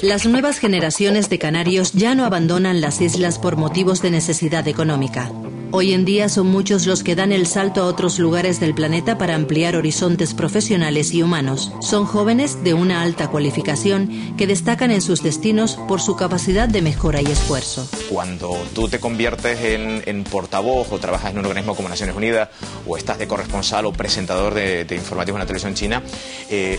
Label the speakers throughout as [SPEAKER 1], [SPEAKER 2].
[SPEAKER 1] Las nuevas generaciones de canarios ya no abandonan las islas por motivos de necesidad económica. Hoy en día son muchos los que dan el salto a otros lugares del planeta para ampliar horizontes profesionales y humanos. Son jóvenes de una alta cualificación que destacan en sus destinos por su capacidad de mejora y esfuerzo.
[SPEAKER 2] Cuando tú te conviertes en portavoz o trabajas en un organismo como Naciones Unidas o estás de corresponsal o presentador de informativos en la televisión china,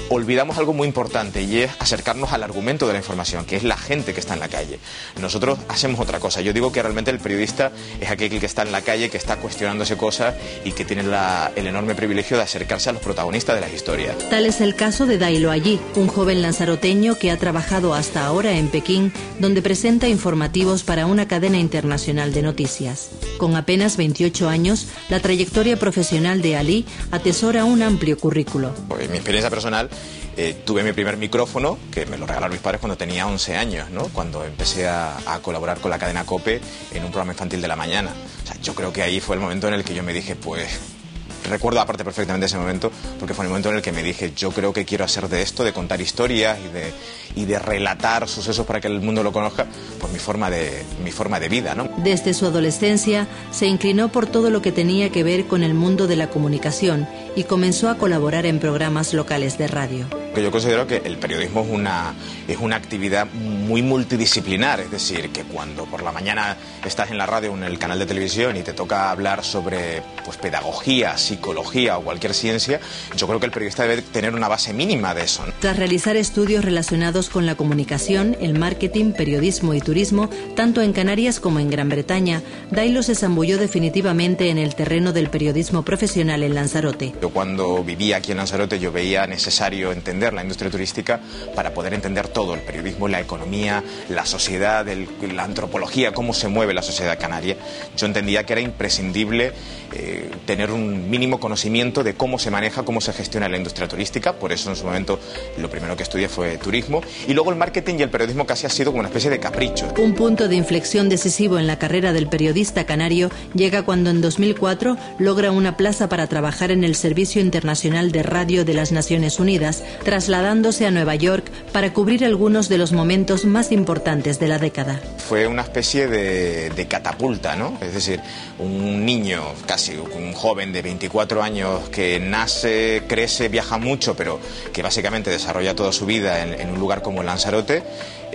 [SPEAKER 2] olvidamos algo muy importante y es acercarnos al argumento de la información, que es la gente que está en la calle. Nosotros hacemos otra cosa. Yo digo que realmente el periodista es aquel que está en la calle, que está cuestionándose cosas y que tiene el enorme privilegio de acercarse a los protagonistas de las historias.
[SPEAKER 1] Tal es el caso de Dailo Allí, un joven lanzaroteño que ha trabajado hasta ahora en Pekín, donde presenta informativos para una cadena internacional de noticias. Con apenas 28 años, la trayectoria profesional de Ali atesora un amplio currículo.
[SPEAKER 2] En mi experiencia personal, tuve mi primer micrófono, que me lo regalaron mis padres cuando tenía 11 años, ¿no? Cuando empecé a colaborar con la cadena COPE en un programa infantil de la mañana. O sea, yo creo que ahí fue el momento en el que yo me dije, pues... Recuerdo aparte perfectamente ese momento, porque fue el momento en el que me dije, yo creo que quiero hacer de esto, de contar historias y de relatar sucesos para que el mundo lo conozca, pues mi forma de vida, ¿no?
[SPEAKER 1] Desde su adolescencia se inclinó por todo lo que tenía que ver con el mundo de la comunicación y comenzó a colaborar en programas locales de radio.
[SPEAKER 2] Yo considero que el periodismo es una actividad muy multidisciplinar, es decir, que cuando por la mañana estás en la radio o en el canal de televisión y te toca hablar sobre pues, pedagogía, psicología o cualquier ciencia, yo creo que el periodista debe tener una base mínima de eso, ¿no?
[SPEAKER 1] Tras realizar estudios relacionados con la comunicación, el marketing, periodismo y turismo, tanto en Canarias como en Gran Bretaña, Dailo se zambulló definitivamente en el terreno del periodismo profesional en Lanzarote.
[SPEAKER 2] Yo cuando vivía aquí en Lanzarote yo veía necesario entender la industria turística para poder entender todo, el periodismo, la economía, la sociedad, la antropología, cómo se mueve la sociedad canaria. Yo entendía que era imprescindible tener un mínimo conocimiento de cómo se maneja, cómo se gestiona la industria turística. Por eso en su momento lo primero que estudié fue turismo, y luego el marketing y el periodismo casi ha sido como una especie de capricho.
[SPEAKER 1] Un punto de inflexión decisivo en la carrera del periodista canario llega cuando en 2004 logra una plaza para trabajar en el Servicio Internacional de Radio de las Naciones Unidas, trasladándose a Nueva York para cubrir algunos de los momentos más importantes de la década.
[SPEAKER 2] Fue una especie de catapulta, ¿no? Es decir, un niño, casi un joven de 24 años que nace, crece, viaja mucho, pero que básicamente desarrolla toda su vida en un lugar como Lanzarote.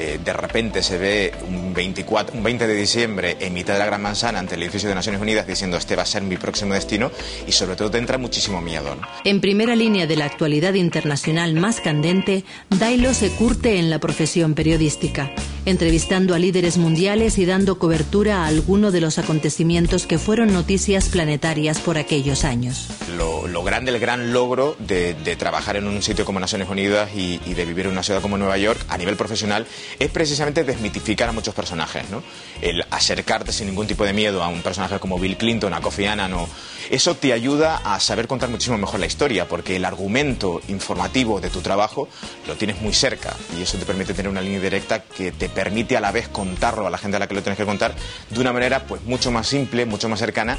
[SPEAKER 2] De repente se ve un 20 de diciembre en mitad de la Gran Manzana ante el edificio de Naciones Unidas diciendo este va a ser mi próximo destino, y sobre todo te entra muchísimo miedo, ¿no?
[SPEAKER 1] En primera línea de la actualidad internacional más candente, Dailo se curte en la profesión periodística, entrevistando a líderes mundiales y dando cobertura a alguno de los acontecimientos que fueron noticias planetarias por aquellos años.
[SPEAKER 2] Lo grande, el gran logro de trabajar en un sitio como Naciones Unidas y de vivir en una ciudad como Nueva York a nivel profesional es precisamente desmitificar a muchos personajes, ¿no? El acercarte sin ningún tipo de miedo a un personaje como Bill Clinton, a Kofi Annan, eso te ayuda a saber contar muchísimo mejor la historia, porque el argumento informativo de tu trabajo lo tienes muy cerca y eso te permite tener una línea directa que te permite a la vez contarlo a la gente a la que lo tienes que contar de una manera pues mucho más simple, mucho más cercana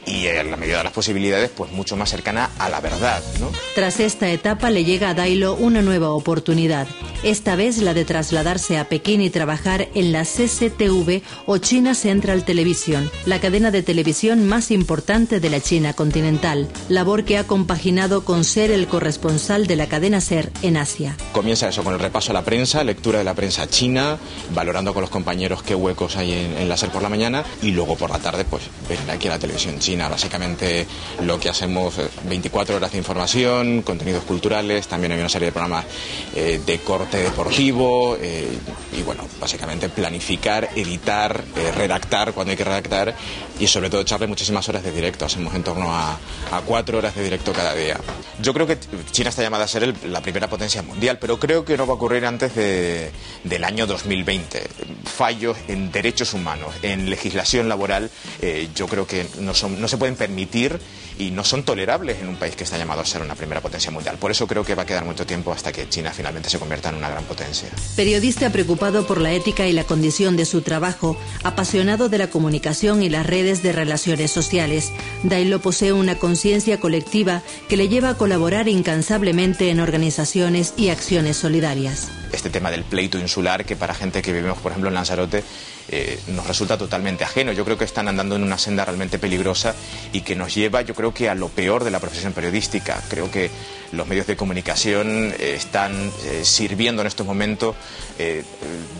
[SPEAKER 2] y en la medida de las posibilidades pues mucho más cercana a la verdad, ¿no?
[SPEAKER 1] Tras esta etapa le llega a Dailo una nueva oportunidad, esta vez la de trasladarse a Pekín y trabajar en la CCTV o China Central Television, la cadena de televisión más importante de la China continental, labor que ha compaginado con ser el corresponsal de la cadena SER en Asia.
[SPEAKER 2] Comienza eso con el repaso a la prensa, lectura de la prensa china, valorando con los compañeros qué huecos hay en la SER por la mañana, y luego por la tarde pues venir aquí a la televisión china. Básicamente lo que hacemos 24 horas de información, contenidos culturales, también hay una serie de programas de corte deportivo y bueno, básicamente planificar, editar, redactar cuando hay que redactar y sobre todo echarle muchísimas horas de directo. Hacemos en torno a 4 horas de directo cada día. Yo creo que China está llamada a ser la primera potencia mundial, pero creo que no va a ocurrir antes del año 2020. Fallos en derechos humanos, en legislación laboral, yo creo que no se pueden permitir y no son tolerables en un país que está llamado a ser una primera potencia mundial. Por eso creo que va a quedar mucho tiempo hasta que China finalmente se convierta en una gran potencia.
[SPEAKER 1] Periodista preocupado por la ética y la condición de su trabajo, apasionado de la comunicación y las redes de relaciones sociales, Dailo posee una conciencia colectiva que le lleva a colaborar incansablemente en organizaciones y acciones solidarias.
[SPEAKER 2] este tema del pleito insular, que para gente que vivimos, por ejemplo, en Lanzarote, nos resulta totalmente ajeno. Yo creo que están andando en una senda realmente peligrosa y que nos lleva, yo creo que a lo peor de la profesión periodística. Creo que los medios de comunicación están sirviendo en estos momentos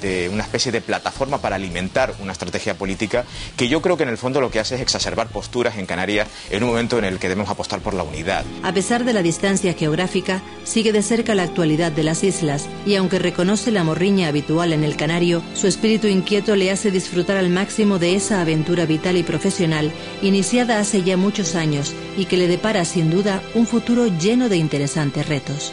[SPEAKER 2] de una especie de plataforma para alimentar una estrategia política que yo creo que en el fondo lo que hace es exacerbar posturas en Canarias en un momento en el que debemos apostar por la unidad.
[SPEAKER 1] A pesar de la distancia geográfica, sigue de cerca la actualidad de las islas y aunque reconoce la morriña habitual en el canario, su espíritu inquieto le hace disfrutar al máximo de esa aventura vital y profesional iniciada hace ya muchos años y que le depara sin duda un futuro lleno de interesantes retos.